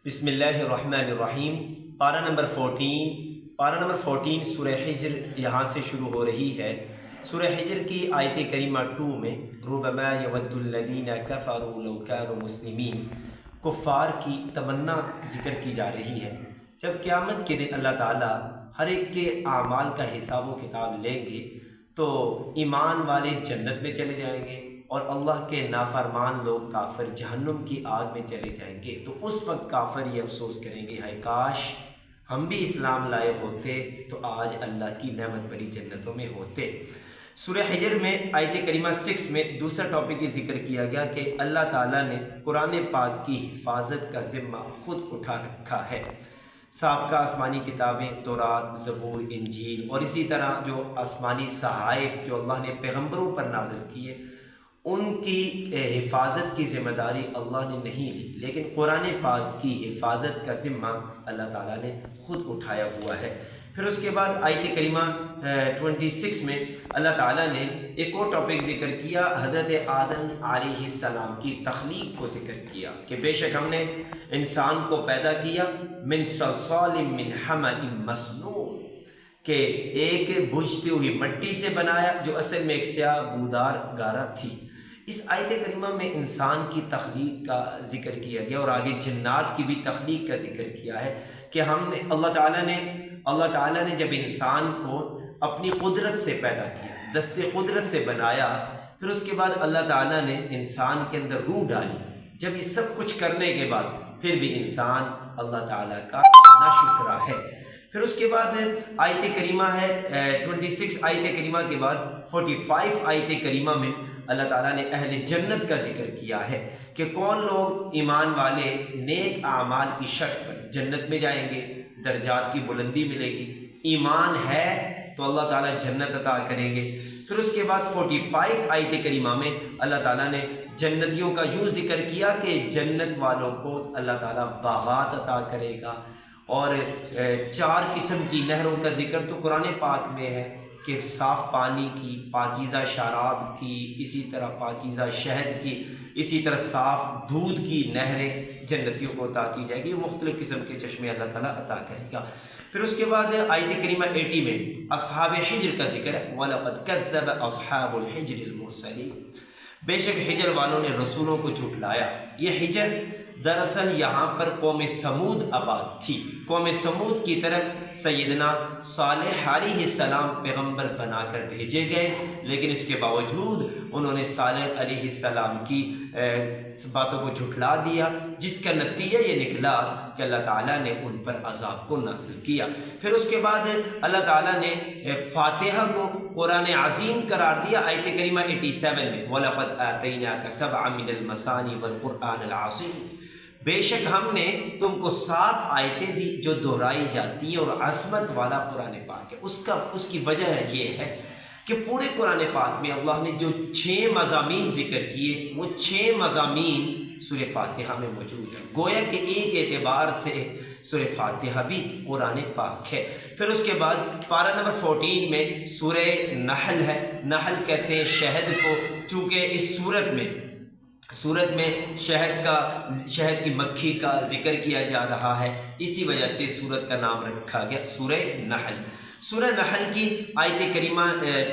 بسم اللہ الرحمن الرحیم۔ پارہ نمبر 14 سورہ حجر یہاں سے شروع ہو رہی ہے۔ سورہ حجر کی آیت کریمہ 2 میں ربما یود الذین کفروا لو کانوا مسلمین، کفار کی تمنا ذکر کی جا رہی ہے۔ جب قیامت کے دن اللہ تعالیٰ ہر ایک کے اعمال کا حساب و کتاب لیں گے تو ایمان والے جنت میں چلے جائیں گے اور اللہ کے نافرمان لوگ کافر جہنم کی آگ میں چلے جائیں گے۔ تو اس وقت کافر یہ افسوس کریں گے، ہائے کاش ہم بھی اسلام لائے ہوتے تو آج اللہ کی نعمت بھری جنتوں میں ہوتے۔ سورہ حجر میں آیت کریمہ 6 میں دوسرا ٹاپک یہ ذکر کیا گیا کہ اللہ تعالیٰ نے قرآن پاک کی حفاظت کا ذمہ خود اٹھا رکھا ہے۔ سابقہ آسمانی کتابیں تورات، زبور، انجیل اور اسی طرح جو آسمانی صحائف جو اللہ نے پیغمبروں پر نازل کیے، ان کی حفاظت کی ذمہ داری اللہ نے نہیں لی، لیکن قرآن پاک کی حفاظت کا ذمہ اللہ تعالیٰ نے خود اٹھایا ہوا ہے۔ پھر اس کے بعد آیت کریمہ 26 میں اللہ تعالیٰ نے ایک اور ٹاپک ذکر کیا، حضرت آدم علیہ السلام کی تخلیق کو ذکر کیا کہ بے شک ہم نے انسان کو پیدا کیا من صلصال من حمأ مسنون، کہ ایک بجھتی ہوئی مٹی سے بنایا جو اصل میں ایک سیاہ بودار گارہ تھی۔ اس آیت کریمہ میں انسان کی تخلیق کا ذکر کیا گیا اور آگے جنات کی بھی تخلیق کا ذکر کیا ہے کہ اللہ تعالیٰ نے جب انسان کو اپنی قدرت سے پیدا کیا، دست قدرت سے بنایا، پھر اس کے بعد اللہ تعالیٰ نے انسان کے اندر روح ڈالی۔ جب یہ سب کچھ کرنے کے بعد پھر بھی انسان اللہ تعالیٰ کا ناشکرا ہے۔ پھر اس کے بعد آیت کریمہ ہے 26 آیت کریمہ کے بعد 45 آیت کریمہ میں اللہ تعالیٰ نے اہل جنت کا ذکر کیا ہے کہ کون لوگ ایمان والے نیک اعمال کی شرط پر جنت میں جائیں گے، درجات کی بلندی ملے گی، ایمان ہے تو اللہ تعالیٰ جنت عطا کریں گے۔ پھر اس کے بعد 45 آیت کریمہ میں اللہ تعالیٰ نے جنتیوں کا یوں ذکر کیا کہ جنت والوں کو اللہ تعالیٰ باغات عطا کرے گا، اور 4 قسم کی نہروں کا ذکر تو قرآن پاک میں ہے کہ صاف پانی کی، پاکیزہ شراب کی، اسی طرح پاکیزہ شہد کی، اسی طرح صاف دودھ کی نہریں جنتیوں کو عطا کی جائے گی۔ مختلف قسم کے چشمے اللہ تعالیٰ عطا کرے گا۔ پھر اس کے بعد آیت کریمہ 80 میں اصحاب حجر کا ذکر ہے، وَلَقَدْ كَذَّبَ أَصْحَابُ الْحِجْرِ الْمُرْسَلِينَ، بے شک حجر والوں نے رسولوں کو جھٹلایا۔ یہ حجر دراصل یہاں پر قوم سمود آباد تھی۔ قوم سمود کی طرف سیدنا صالح علیہ السلام پیغمبر بنا کر بھیجے گئے، لیکن اس کے باوجود انہوں نے صالح علیہ السلام کی باتوں کو جھٹلا دیا، جس کا نتیجہ یہ نکلا کہ اللہ تعالیٰ نے ان پر عذاب کو نازل کیا۔ پھر اس کے بعد اللہ تعالیٰ نے فاتحہ کو قرآن عظیم قرار دیا آیت کریمہ 87 میں، وَلَقَدْ آتَيْنَاكَ سَبْعًا مِنَ الْمَثَانِي وَالْقُرْآنِ الْعَظِيمِ، بے شک ہم نے تم کو 7 آیتیں دی جو دہرائی جاتی ہیں، اور عظمت والا قرآن پاک ہے۔ اس کی وجہ یہ ہے کہ پورے قرآن پاک میں اللہ نے جو 6 مضامین ذکر کیے، وہ 6 مضامین سورہ فاتحہ میں موجود ہیں۔ گویا کہ ایک اعتبار سے سورہ فاتحہ بھی قرآن پاک ہے۔ پھر اس کے بعد پارہ نمبر 14 میں سورہ نحل ہے۔ نحل کہتے ہیں شہد کو، چونکہ اس سورت میں شہد کی مکھی کا ذکر کیا جا رہا ہے، اسی وجہ سے سورت کا نام رکھا گیا سورہ نحل۔ سورہ نحل کی آیت کریمہ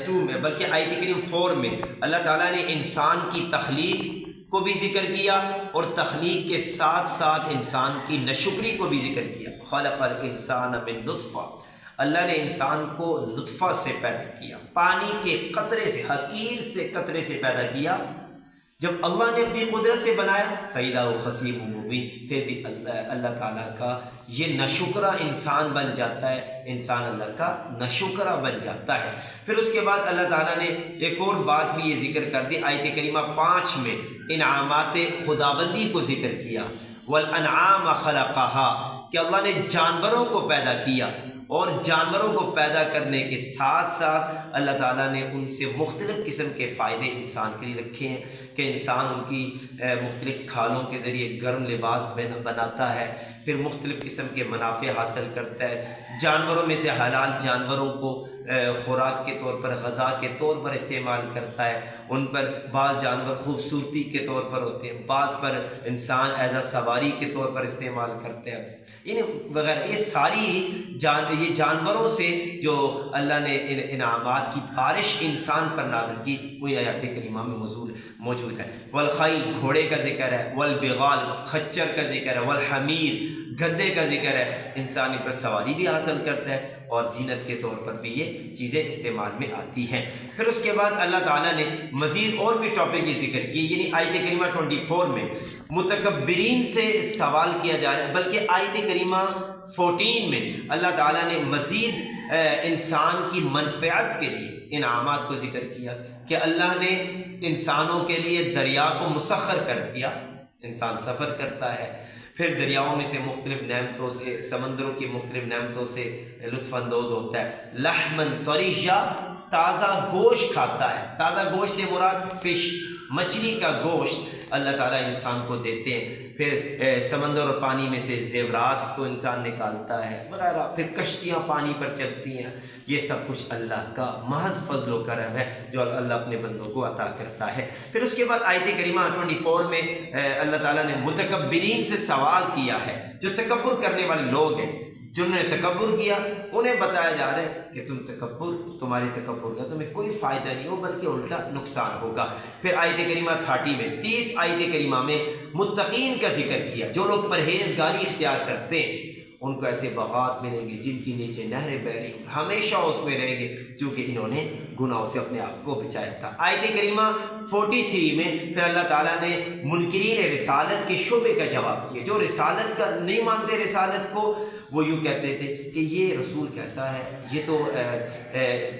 2 میں، بلکہ آیت کریمہ 4 میں اللہ تعالیٰ نے انسان کی تخلیق کو بھی ذکر کیا، اور تخلیق کے ساتھ ساتھ انسان کی نشکری کو بھی ذکر کیا۔ خلق الانسان من نطفہ، اللہ نے انسان کو نطفہ سے پیدا کیا، پانی کے قطرے سے، حقیر سے قطرے سے پیدا کیا۔ جب اللہ نے اپنی قدرت سے بنایا فَإِذَا هُوَ خَصِيمٌ مُّبِينٌ، پھر بھی اللہ تعالیٰ کا یہ ناشکرا انسان بن جاتا ہے، انسان اللہ کا ناشکرا بن جاتا ہے۔ پھر اس کے بعد اللہ تعالیٰ نے ایک اور بات بھی یہ ذکر کر دی آیت کریمہ 5 میں، انعامات خداوندی کو ذکر کیا، وَالْأَنْعَامَ خَلَقَهَا، کہ اللہ نے جانوروں کو پیدا کیا، اور جانوروں کو پیدا کرنے کے ساتھ ساتھ اللہ تعالیٰ نے ان سے مختلف قسم کے فائدے انسان کے لیے رکھے ہیں کہ انسان ان کی مختلف کھالوں کے ذریعے گرم لباس بناتا ہے، پھر مختلف قسم کے منافع حاصل کرتا ہے۔ جانوروں میں سے حلال جانوروں کو خوراک کے طور پر، غذا کے طور پر استعمال کرتا ہے، ان پر بعض جانور خوبصورتی کے طور پر ہوتے ہیں، بعض پر انسان ایز اے سواری کے طور پر استعمال کرتے ہیں، یعنی وغیرہ. یہ ساری یہ جانوروں سے جو اللہ نے انعامات کی بارش انسان پر نازل کی وہ آیات کریمہ میں موجود ہے. والخیل گھوڑے کا ذکر ہے، والبغال خچر کا ذکر ہے، والحمیر گدھے کا ذکر ہے. انسان پر سواری بھی حاصل کرتا ہے اور زینت کے طور پر بھی یہ چیزیں استعمال میں آتی ہیں. پھر اس کے بعد اللہ تعالیٰ نے مزید اور بھی ٹاپک کی ذکر کی، یعنی آیت کریمہ 24 میں متکبرین سے سوال کیا جا رہا ہے، بلکہ آیت کریمہ 14 میں اللہ تعالیٰ نے مزید انسان کی منفعت کے لیے انعامات کو ذکر کیا کہ اللہ نے انسانوں کے لیے دریا کو مسخر کر دیا. انسان سفر کرتا ہے، پھر دریاؤں میں سے مختلف نعمتوں سے، سمندروں کی مختلف نعمتوں سے لطف اندوز ہوتا ہے. لحمن طریجا تازہ گوشت کھاتا ہے. تازہ گوشت سے مراد فش، مچھلی کا گوشت اللہ تعالیٰ انسان کو دیتے ہیں. پھر سمندر اور پانی میں سے زیورات کو انسان نکالتا ہے وغیرہ. پھر کشتیاں پانی پر چلتی ہیں. یہ سب کچھ اللہ کا محض فضل و کرم ہے جو اللہ اپنے بندوں کو عطا کرتا ہے. پھر اس کے بعد آیت کریمہ 24 میں اللہ تعالیٰ نے متکبرین سے سوال کیا ہے. جو تکبر کرنے والے لوگ ہیں، جنہوں نے تکبر کیا، انہیں بتایا جا رہا ہے کہ تمہارے تکبر کا تمہیں کوئی فائدہ نہیں ہو بلکہ الٹا نقصان ہوگا. پھر آیت کریمہ 30 میں 30 آیت کریمہ میں متقین کا ذکر کیا. جو لوگ پرہیزگاری اختیار کرتے ہیں ان کو ایسے باغات ملیں گے جن کے نیچے نہریں بہ رہی ہیں، ہمیشہ اس میں رہیں گے چونکہ انہوں نے گناہوں سے اپنے آپ کو بچایا تھا. آیت کریمہ 43 میں پھر اللہ تعالیٰ نے منکرین رسالت کے شعبے کا جواب دیا. جو رسالت کا نہیں مانتے، رسالت کو، وہ یوں کہتے تھے کہ یہ رسول کیسا ہے، یہ تو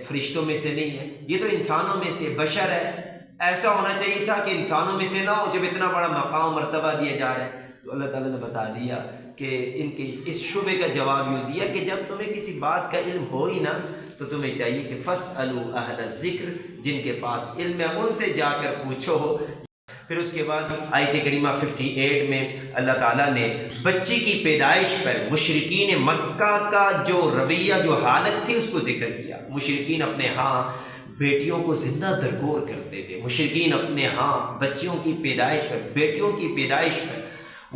فرشتوں میں سے نہیں ہے، یہ تو انسانوں میں سے بشر ہے. ایسا ہونا چاہیے تھا کہ انسانوں میں سے نہ ہو جب اتنا بڑا مقام مرتبہ دیا جا رہا ہے. تو اللہ تعالیٰ نے بتا دیا کہ ان کے اس شعبے کا جواب یوں دیا کہ جب تمہیں کسی بات کا علم ہو ہی نا تو تمہیں چاہیے کہ فَاسْأَلُوا أَهْلَ الذِّكْرِ، جن کے پاس علم ہے ان سے جا کر پوچھو. پھر اس کے بعد آیت کریمہ 58 میں اللہ تعالیٰ نے بچی کی پیدائش پر مشرکین مکہ کا جو رویہ، جو حالت تھی، اس کو ذکر کیا. مشرکین اپنے ہاں بیٹیوں کو زندہ درگور کرتے تھے. مشرکین اپنے ہاں بچیوں کی پیدائش پر، بیٹیوں کی پیدائش پر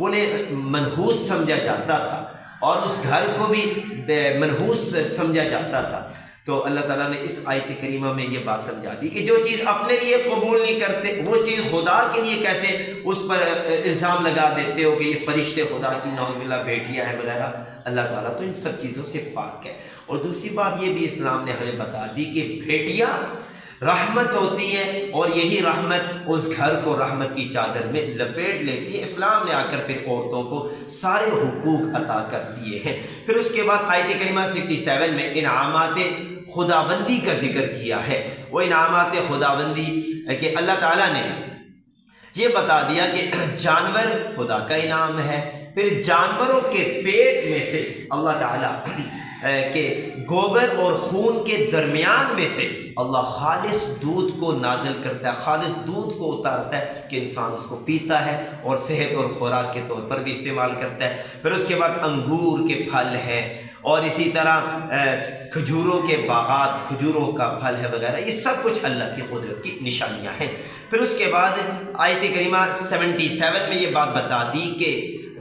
انہیں منحوس سمجھا جاتا تھا اور اس گھر کو بھی منحوس سمجھا جاتا تھا. تو اللہ تعالیٰ نے اس آیت کریمہ میں یہ بات سمجھا دی کہ جو چیز اپنے لیے قبول نہیں کرتے وہ چیز خدا کے لیے کیسے اس پر الزام لگا دیتے ہو کہ یہ فرشتے خدا کی نعوذ باللہ بیٹیاں ہیں وغیرہ. اللہ تعالیٰ تو ان سب چیزوں سے پاک ہے. اور دوسری بات یہ بھی اسلام نے ہمیں بتا دی کہ بیٹیاں رحمت ہوتی ہے اور یہی رحمت اس گھر کو رحمت کی چادر میں لپیٹ لیتی ہے. اسلام نے آ کر پھر عورتوں کو سارے حقوق عطا کر دیے ہیں. پھر اس کے بعد آیت کریمہ 67 میں انعامات خداوندی کا ذکر کیا ہے. وہ انعامات خداوندی کہ اللہ تعالیٰ نے یہ بتا دیا کہ جانور خدا کا انعام ہے. پھر جانوروں کے پیٹ میں سے اللہ تعالیٰ کہ گوبر اور خون کے درمیان میں سے اللہ خالص دودھ کو نازل کرتا ہے، خالص دودھ کو اتارتا ہے کہ انسان اس کو پیتا ہے اور صحت اور خوراک کے طور پر بھی استعمال کرتا ہے. پھر اس کے بعد انگور کے پھل ہیں اور اسی طرح کھجوروں کے باغات، کھجوروں کا پھل ہے وغیرہ. یہ سب کچھ اللہ کی قدرت کی نشانیاں ہیں. پھر اس کے بعد آیت کریمہ 77 میں یہ بات بتا دی کہ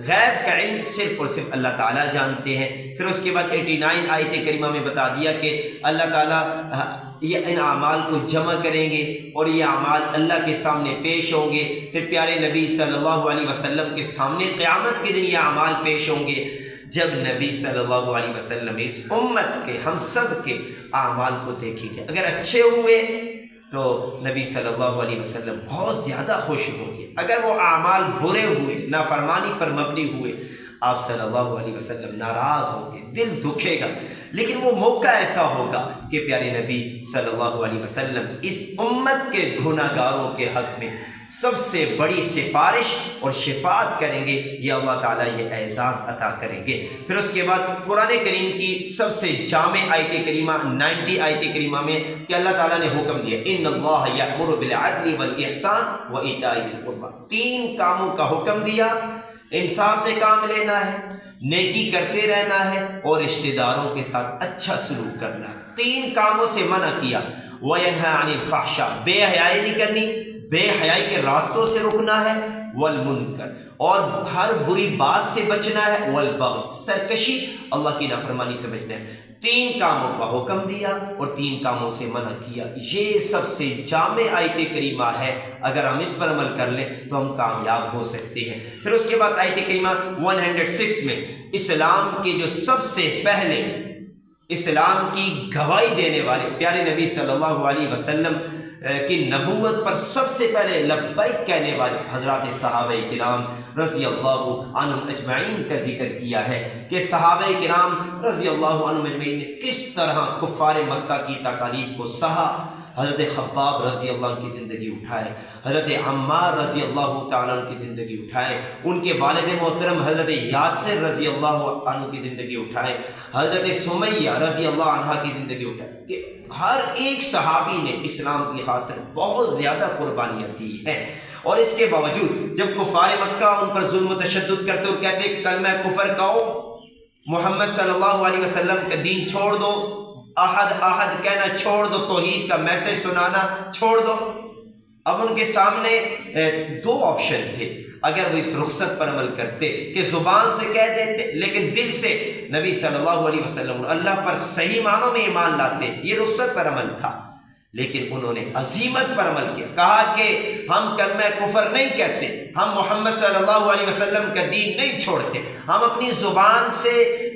غیب کا علم صرف اور صرف اللہ تعالیٰ جانتے ہیں. پھر اس کے بعد 89 آیت کریمہ میں بتا دیا کہ اللہ تعالیٰ یہ ان اعمال کو جمع کریں گے اور یہ اعمال اللہ کے سامنے پیش ہوں گے. پھر پیارے نبی صلی اللہ علیہ وسلم کے سامنے قیامت کے دن یہ اعمال پیش ہوں گے جب نبی صلی اللہ علیہ وسلم اس امت کے، ہم سب کے اعمال کو دیکھیں گے. اگر اچھے ہوئے تو نبی صلی اللہ علیہ وسلم بہت زیادہ خوش ہوں گے. اگر وہ اعمال برے ہوئے، نافرمانی پر مبنی ہوئے، آپ صلی اللہ علیہ وسلم ناراض ہوں گے، دل دکھے گا. لیکن وہ موقع ایسا ہوگا کہ پیارے نبی صلی اللہ علیہ وسلم اس امت کے گناہگاروں کے حق میں سب سے بڑی سفارش اور شفاعت کریں گے. یہ اللہ تعالیٰ یہ اعزاز عطا کریں گے. پھر اس کے بعد قرآن کریم کی سب سے جامع آیت کریمہ 90 آیت کریمہ میں کہ اللہ تعالیٰ نے حکم دیا ان اللہ یأمر بالعدل والاحسان وایتاء ذی القربی. 3 کاموں کا حکم دیا. انصاف سے کام لینا ہے، نیکی کرتے رہنا ہے اور رشتہ داروں کے ساتھ اچھا سلوک کرنا ہے۔ 3 کاموں سے منع کیا۔ وَيَنْهَا عَنِ الْفَحْشَاءِ، بے حیائی نہیں کرنی، بے حیائی کے راستوں سے رکنا ہے، والمنکر، اور ہر بری بات سے بچنا ہے، والبغی، سرکشی، اللہ کی نافرمانی سے بچنا ہے۔ 3 کاموں کا حکم دیا اور 3 کاموں سے منع کیا۔ یہ سب سے جامع آیت کریمہ ہے، اگر ہم اس پر عمل کر لیں تو ہم کامیاب ہو سکتے ہیں۔ پھر اس کے بعد آیت کریمہ 106 میں اسلام کے جو سب سے پہلے اسلام کی گواہی دینے والے پیارے نبی صلی اللہ علیہ وسلم کی نبوت پر سب سے پہلے لبیک کہنے والے حضرات صحابہ کرام رضی اللہ عنہم اجمعین کا ذکر کیا ہے کہ صحابہ کرام رضی اللہ عنہم اجمعین نے کس طرح کفار مکہ کی تکالیف کو سہا۔ حضرت خباب رضی اللہ عنہ کی زندگی اٹھائے، حضرت عمار رضی اللہ تعالیٰ عنہ کی زندگی اٹھائے، ان کے والد محترم حضرت یاسر رضی اللہ عنہ کی زندگی اٹھائے، حضرت سمیہ رضی اللہ عنہ کی زندگی اٹھائے، کہ ہر ایک صحابی نے اسلام کی خاطر بہت زیادہ قربانیاں دی ہیں۔ اور اس کے باوجود جب کفار مکہ ان پر ظلم و تشدد کرتے اور کہتے کلمہ کفر کہو، محمد صلی اللہ علیہ وسلم کا دین چھوڑ دو، احد احد کہنا چھوڑ دو، توحید کا میسج سنانا چھوڑ دو، اب ان کے سامنے 2 آپشن تھے۔ اگر وہ اس رخصت پر عمل کرتے کہ زبان سے کہہ دیتے لیکن دل سے نبی صلی اللہ علیہ وسلم اللہ پر صحیح معنوں میں ایمان لاتے، یہ رخصت پر عمل تھا، لیکن انہوں نے عزیمت پر عمل کیا، کہا کہ ہم کلمہ کفر نہیں کہتے، ہم محمد صلی اللہ علیہ وسلم کا دین نہیں چھوڑتے، ہم اپنی زبان سے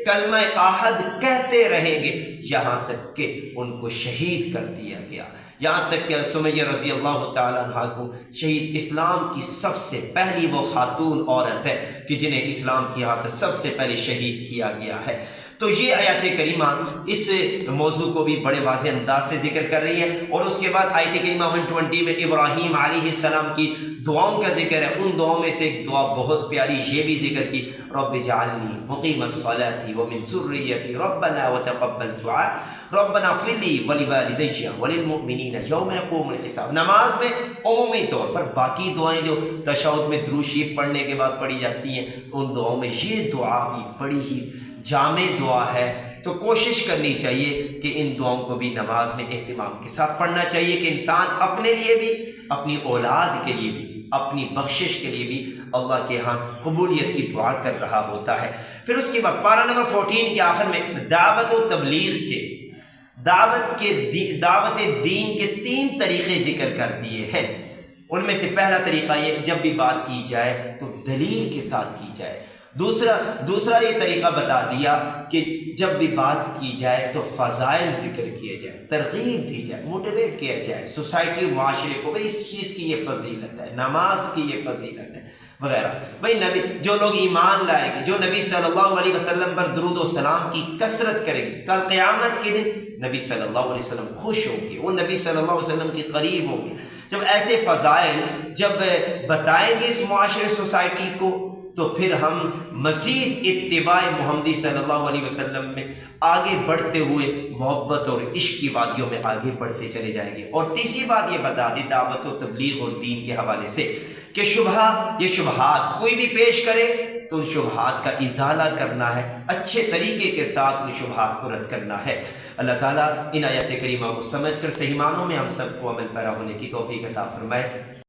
کلمہ احد کہتے رہیں گے، یہاں تک کہ ان کو شہید کر دیا گیا، یہاں تک کہ سمیہ رضی اللہ تعالیٰ عنہ کو شہید، اسلام کی سب سے پہلی وہ خاتون عورت ہے کہ جنہیں اسلام کی خاطر سب سے پہلے شہید کیا گیا ہے۔ تو یہ آیت کریمہ اس موضوع کو بھی بڑے واضح انداز سے ذکر کر رہی ہے۔ اور اس کے بعد آیت کریمہ 120 میں ابراہیم علیہ السلام کی دعاؤں کا ذکر ہے۔ ان دعاؤں میں سے ایک دعا بہت پیاری یہ بھی ذکر کی، رب اجعلنی مقیم الصلاۃ ومن ذریتی ربنا وتقبل دعاء ربنا اغفر لی ولوالدی وللمؤمنین یوم یقوم الحساب۔ نماز میں عمومی طور پر باقی دعائیں جو تشہد میں درود شریف پڑھنے کے بعد پڑھی جاتی ہیں، ان دعاؤں میں یہ دعا بھی بڑی ہی جامع دعا ہے، تو کوشش کرنی چاہیے کہ ان دعاؤں کو بھی نماز میں اہتمام کے ساتھ پڑھنا چاہیے کہ انسان اپنے لیے بھی، اپنی اولاد کے لیے بھی، اپنی بخشش کے لیے بھی اللہ کے ہاں قبولیت کی دعا کر رہا ہوتا ہے۔ پھر اس کے بعد پارہ نمبر 14 کے آخر میں دعوت و تبلیغ کے دعوت دین کے 3 طریقے ذکر کر دیے ہیں۔ ان میں سے پہلا طریقہ یہ، جب بھی بات کی جائے تو دلیل کے ساتھ کی جائے۔ دوسرا یہ طریقہ بتا دیا کہ جب بھی بات کی جائے تو فضائل ذکر کیے جائے، ترغیب دی جائے، موٹیویٹ کیا جائے سوسائٹی و معاشرے کو، بھئی اس چیز کی یہ فضیلت ہے، نماز کی یہ فضیلت ہے وغیرہ۔ بھئی نبی جو لوگ ایمان لائیں گے، جو نبی صلی اللہ علیہ وسلم پر درود و سلام کی کثرت کریں گے، کل قیامت کے دن نبی صلی اللہ علیہ وسلم خوش ہوں گے، وہ نبی صلی اللہ علیہ وسلم کے قریب ہوں گے۔ جب ایسے فضائل جب بتائیں گے اس معاشرے سوسائٹی کو، تو پھر ہم مزید اتباع محمدی صلی اللہ علیہ وسلم میں آگے بڑھتے ہوئے محبت اور عشق کی وادیوں میں آگے بڑھتے چلے جائیں گے۔ اور تیسری بات یہ بتا دی دعوت و تبلیغ اور دین کے حوالے سے کہ یہ شبہات کوئی بھی پیش کرے تو ان شبہات کا ازالہ کرنا ہے، اچھے طریقے کے ساتھ ان شبہات کو رد کرنا ہے۔ اللہ تعالیٰ ان آیات کریمہ کو سمجھ کر صحیح معنوں میں ہم سب کو عمل پیرا ہونے کی توفیق عطا فرمائے۔